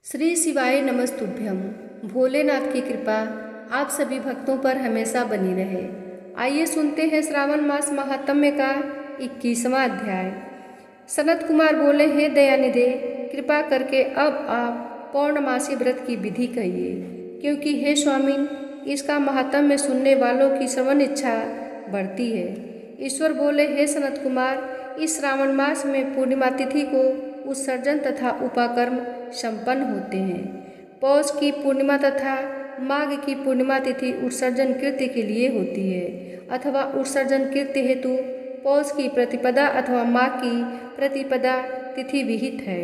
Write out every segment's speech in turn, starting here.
श्री शिवाय नमस्तुभ्यम। भोलेनाथ की कृपा आप सभी भक्तों पर हमेशा बनी रहे। आइए सुनते हैं श्रावण मास महात्म्य का 21वां अध्याय। सनत कुमार बोले, हे दयानिधे, कृपा करके अब आप पौर्णमासी व्रत की विधि कहिए, क्योंकि हे स्वामिन, इसका महात्म्य सुनने वालों की श्रवण इच्छा बढ़ती है। ईश्वर बोले, हे सनत कुमार, इस श्रावण मास में पूर्णिमा तिथि को उत्सर्जन तथा उपाकर्म संपन्न होते हैं। पौष की पूर्णिमा तथा माघ की पूर्णिमा तिथि उत्सर्जन कृत्य के लिए होती है, अथवा उत्सर्जन कृत्य हेतु पौष की प्रतिपदा अथवा माघ की प्रतिपदा तिथि विहित है,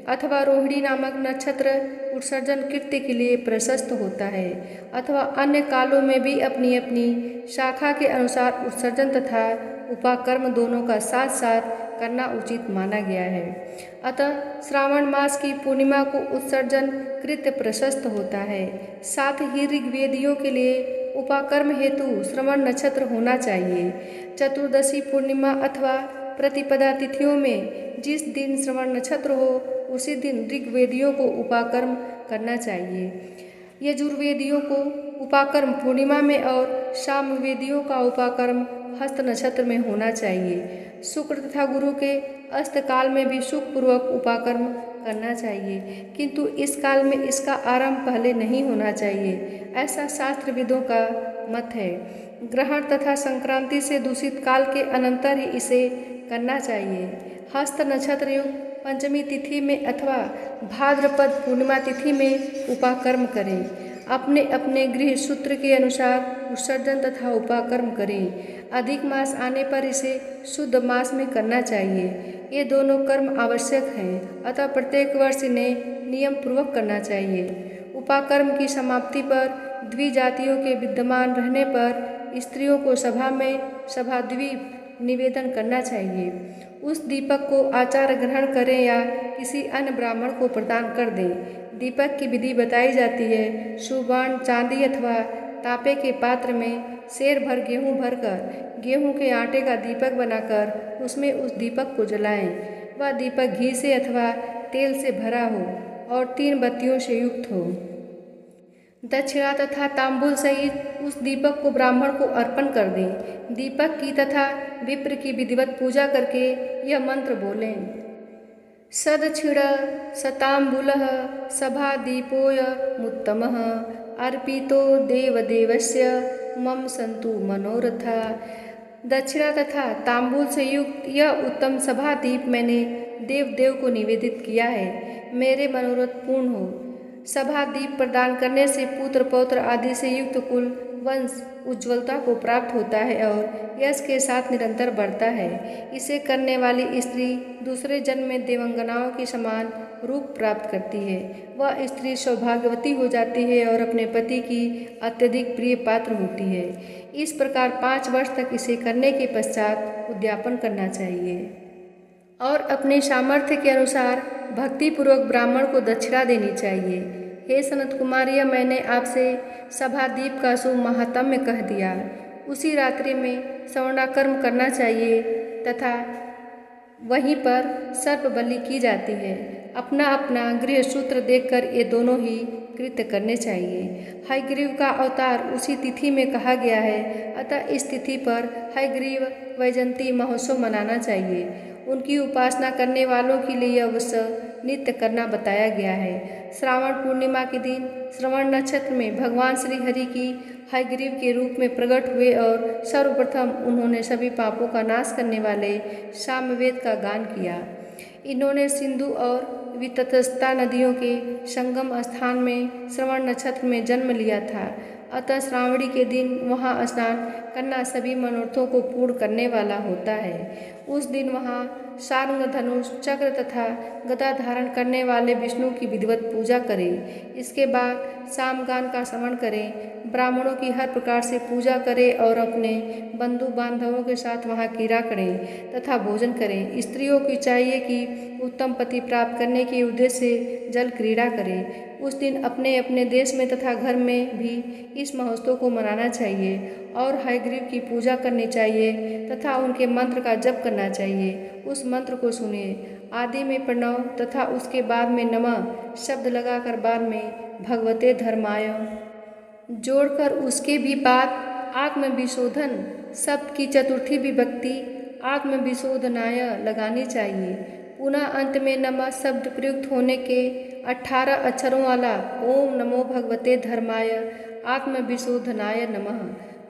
अथवा रोहिणी नामक नक्षत्र उत्सर्जन कृत्य के लिए प्रशस्त होता है, अथवा अन्य कालों में भी अपनी अपनी शाखा के अनुसार उत्सर्जन तथा उपाकर्म दोनों का साथ साथ करना उचित माना गया है। अतः श्रावण मास की पूर्णिमा को उत्सर्जन कृत्य प्रशस्त होता है। साथ ही ऋग्वेदियों के लिए उपाकर्म हेतु श्रवण नक्षत्र होना चाहिए। चतुर्दशी पूर्णिमा अथवा प्रतिपदा तिथियों में जिस दिन श्रवण नक्षत्र हो उसी दिन ऋग्वेदियों को उपाकर्म करना चाहिए। यजुर्वेदियों को उपाकर्म पूर्णिमा में और सामवेदियों का उपाकर्म हस्त नक्षत्र में होना चाहिए। शुक्र तथा गुरु के अस्त काल में भी सुखपूर्वक उपाकर्म करना चाहिए, किंतु इस काल में इसका आरंभ पहले नहीं होना चाहिए, ऐसा शास्त्रविदों का मत है। ग्रहण तथा संक्रांति से दूषित काल के अनंतर ही इसे करना चाहिए। हस्त नक्षत्र युक्त पंचमी तिथि में अथवा भाद्रपद पूर्णिमा तिथि में उपाकर्म करें। अपने अपने गृह सूत्र के अनुसार उत्सर्जन तथा उपाकर्म करें। अधिक मास आने पर इसे शुद्ध मास में करना चाहिए। ये दोनों कर्म आवश्यक हैं, अतः प्रत्येक वर्ष इन्हें नियम पूर्वक करना चाहिए। उपाकर्म की समाप्ति पर द्विजातियों के विद्यमान रहने पर स्त्रियों को सभा में सभाद्वीप निवेदन करना चाहिए। उस दीपक को आचार्य ग्रहण करें या किसी अन्य ब्राह्मण को प्रदान कर दें। दीपक की विधि बताई जाती है। सुवर्ण, चांदी अथवा तांबे के पात्र में सेर भर गेहूँ भरकर गेहूँ के आटे का दीपक बनाकर उसमें उस दीपक को जलाएं। वह दीपक घी से अथवा तेल से भरा हो और 3 बत्तियों से युक्त हो। दक्षिणा तथा तांबूल सहित उस दीपक को ब्राह्मण को अर्पण कर दें। दीपक की तथा विप्र की विधिवत पूजा करके यह मंत्र बोलें। सदक्षिण सतांबूलः सभादीपोय मुत्तमः अर्पितो देवदेवस्य मम सन्तु मनोरथा। दक्षिणा तथा तांबूल से युक्त यह उत्तम सभादीप मैंने देवदेव को निवेदित किया है। मेरे मनोरथ पूर्ण हो। सभादीप प्रदान करने से पुत्र पौत्र आदि से युक्त कुल वंश उज्ज्वलता को प्राप्त होता है और यश के साथ निरंतर बढ़ता है। इसे करने वाली स्त्री दूसरे जन्म में देवांगनाओं के समान रूप प्राप्त करती है। वह स्त्री सौभाग्यवती हो जाती है और अपने पति की अत्यधिक प्रिय पात्र होती है। इस प्रकार 5 वर्ष तक इसे करने के पश्चात उद्यापन करना चाहिए और अपने सामर्थ्य के अनुसार भक्तिपूर्वक ब्राह्मण को दक्षिणा देनी चाहिए। हे सनत कुमार, यह मैंने आपसे सभादीप का शुभ महात्म्य कह दिया। उसी रात्रि में श्रवणाकर्म करना चाहिए तथा वहीं पर सर्प बलि की जाती है। अपना अपना गृह सूत्र देखकर ये दोनों ही कृत्य करने चाहिए। हयग्रीव का अवतार उसी तिथि में कहा गया है, अतः इस तिथि पर हयग्रीव वैजयंती महोत्सव मनाना चाहिए। उनकी उपासना करने वालों के लिए यह उत्सव नित्य करना बताया गया है। श्रावण पूर्णिमा के दिन श्रवण नक्षत्र में भगवान श्री हरि की हयग्रीव के रूप में प्रकट हुए और सर्वप्रथम उन्होंने सभी पापों का नाश करने वाले सामवेद का गान किया। इन्होंने सिंधु और वितस्ता नदियों के संगम स्थान में श्रवण नक्षत्र में जन्म लिया था। अतः श्रावणी के दिन वहाँ स्नान करना सभी मनोरथों को पूर्ण करने वाला होता है। उस दिन वहाँ शार्ंग, धनुष, चक्र तथा गदा धारण करने वाले विष्णु की विधिवत पूजा करें। इसके बाद सामगान का श्रवण करें, ब्राह्मणों की हर प्रकार से पूजा करें और अपने बंधु बांधवों के साथ वहाँ क्रीड़ा करें तथा भोजन करें। स्त्रियों की चाहिए कि उत्तम पति प्राप्त करने के उद्देश्य से जल क्रीड़ा करें। उस दिन अपने अपने देश में तथा घर में भी इस महोत्सव को मनाना चाहिए और हयग्रीव की पूजा करनी चाहिए तथा उनके मंत्र का जप करना चाहिए। उस मंत्र को सुनिए आदि में प्रणव तथा उसके बाद में नमः शब्द लगाकर बाद में भगवते धर्माय जोड़कर उसके भी बाद आत्मविशोधन शब्द की चतुर्थी विभक्ति आत्मविशोधनाय लगानी चाहिए। पुनः अंत में नमः शब्द प्रयुक्त होने के 18 अक्षरों वाला ओम नमो भगवते धर्माय आत्मविशोधनाय नमः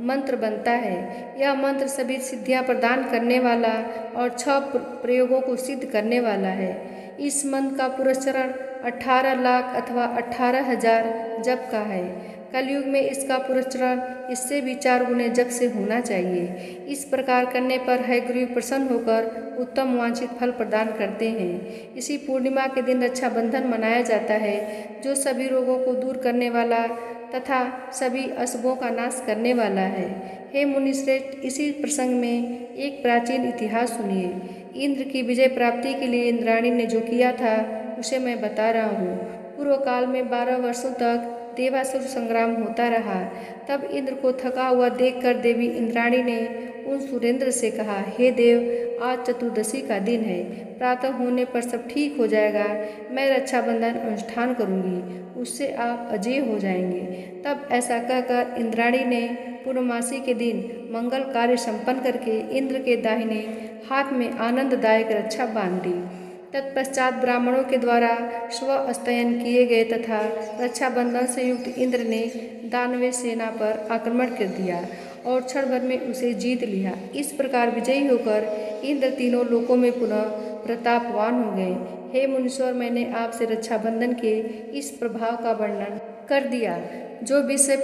मंत्र बनता है। यह मंत्र सभी सिद्धियां प्रदान करने वाला और 6 प्रयोगों को सिद्ध करने वाला है। इस मंत्र का पुरस्चरण 18 लाख अथवा 18,000 जप का है। कलयुग में इसका पुरस्चरण इससे भी 4 गुने जप से होना चाहिए। इस प्रकार करने पर है गुरु प्रसन्न होकर उत्तम वांछित फल प्रदान करते हैं। इसी पूर्णिमा के दिन रक्षाबंधन मनाया जाता है, जो सभी रोगों को दूर करने वाला तथा सभी अशुभों का नाश करने वाला है। हे मुनिश्रेष्ठ, इसी प्रसंग में एक प्राचीन इतिहास सुनिए। इंद्र की विजय प्राप्ति के लिए इंद्राणी ने जो किया था उसे मैं बता रहा हूँ। पूर्व काल में 12 वर्षों तक देवासुर संग्राम होता रहा। तब इंद्र को थका हुआ देखकर देवी इंद्राणी ने उन सुरेंद्र से कहा, हे देव, आज चतुर्दशी का दिन है, प्रातः होने पर सब ठीक हो जाएगा। मैं रक्षाबंधन अनुष्ठान करूंगी, उससे आप अजय हो जाएंगे। तब ऐसा कहकर इंद्राणी ने पूर्णमासी के दिन मंगल कार्य संपन्न करके इंद्र के दाहिने हाथ में आनंददायक रक्षा बांध दी। तत्पश्चात ब्राह्मणों के द्वारा स्व स्तयन किए गए तथा रक्षाबंधन से युक्त इंद्र ने दानवे सेना पर आक्रमण कर दिया और क्षण भर में उसे जीत लिया। इस प्रकार विजयी होकर इंद्र तीनों लोकों में पुनः प्रतापवान हो गए। हे मुनीश्वर, मैंने आपसे रक्षाबंधन के इस प्रभाव का वर्णन कर दिया, जो विजय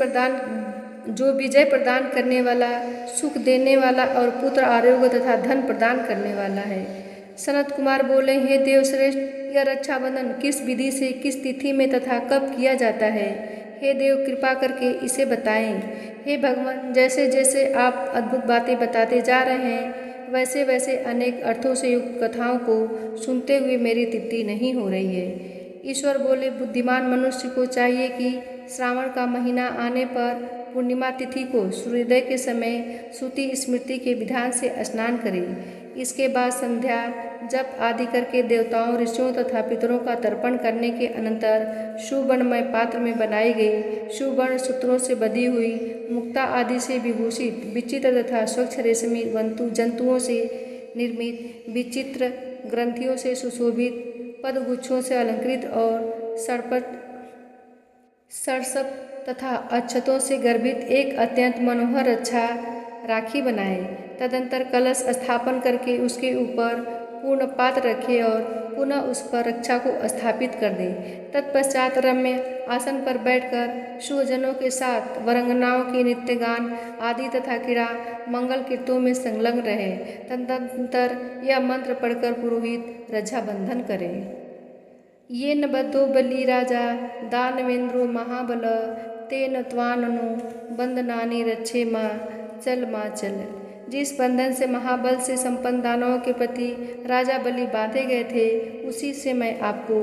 प्रदान करने वाला, सुख देने वाला और पुत्र आरोग्य तथा धन प्रदान करने वाला है। सनत कुमार बोले, हे देवश्रेष्ठ, यह रक्षाबंधन किस विधि से, किस तिथि में तथा कब किया जाता है? हे देव, कृपा करके इसे बताएं। हे भगवान, जैसे जैसे आप अद्भुत बातें बताते जा रहे हैं, वैसे वैसे अनेक अर्थों से युक्त कथाओं को सुनते हुए मेरी तृप्ति नहीं हो रही है। ईश्वर बोले, बुद्धिमान मनुष्य को चाहिए कि श्रावण का महीना आने पर पूर्णिमा तिथि को सूर्योदय के समय श्रुति स्मृति के विधान से स्नान करे। इसके बाद संध्या जप आदि करके देवताओं, ऋषियों तथा पितरों का तर्पण करने के अनंतर सुवर्णमय पात्र में बनाई गई सुवर्ण सूत्रों से बधी हुई मुक्ता आदि से विभूषित विचित्र तथा स्वच्छ रेशमी जंतुओं से निर्मित विचित्र ग्रंथियों से सुशोभित पदगुच्छों से अलंकृत और सरसप तथा अक्षतों से गर्भित एक अत्यंत मनोहर अच्छा राखी बनाए। तदंतर कलश स्थापन करके उसके ऊपर पूर्ण पात्र रखे और पुनः उस पर रक्षा को स्थापित कर दे। तत्पश्चात रम्य आसन पर बैठकर शुभजनों के साथ वरंगनाओं की नित्य गान आदि तथा क्रीड़ा मंगल कीर्तों में संलग्न रहे। तदंतर यह मंत्र पढ़कर पुरोहित रक्षाबंधन करे। ये न बद्धो बलि राजा दानवेंद्रो महाबल तेन त्वाननु बंदनानि रक्षे माँ चल। जिस बंधन से महाबल से संपन्न दानवों के प्रति राजा बलि बांधे गए थे, उसी से मैं आपको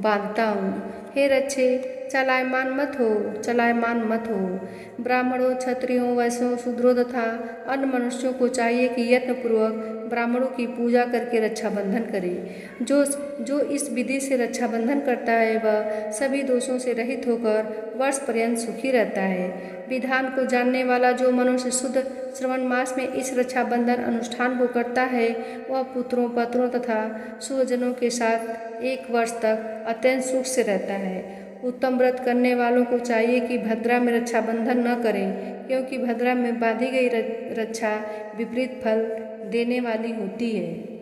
बांधता हूँ। हे रक्षे, चलायमान मत हो। ब्राह्मणों, क्षत्रियों, वैश्यों, शूद्रों तथा अन्य मनुष्यों को चाहिए कि यत्नपूर्वक ब्राह्मणों की पूजा करके रक्षाबंधन करे। जो इस विधि से रक्षाबंधन करता है, वह सभी दोषों से रहित होकर वर्ष पर्यंत सुखी रहता है। विधान को जानने वाला जो मनुष्य शुद्ध श्रवण मास में इस रक्षाबंधन अनुष्ठान को करता है, वह पुत्रों, पत्रों तथा सुहजनों के साथ 1 वर्ष तक अत्यंत सुख से रहता है। उत्तम व्रत करने वालों को चाहिए कि भद्रा में रक्षाबंधन न करें, क्योंकि भद्रा में बांधी गई रक्षा विपरीत फल देने वाली होती है।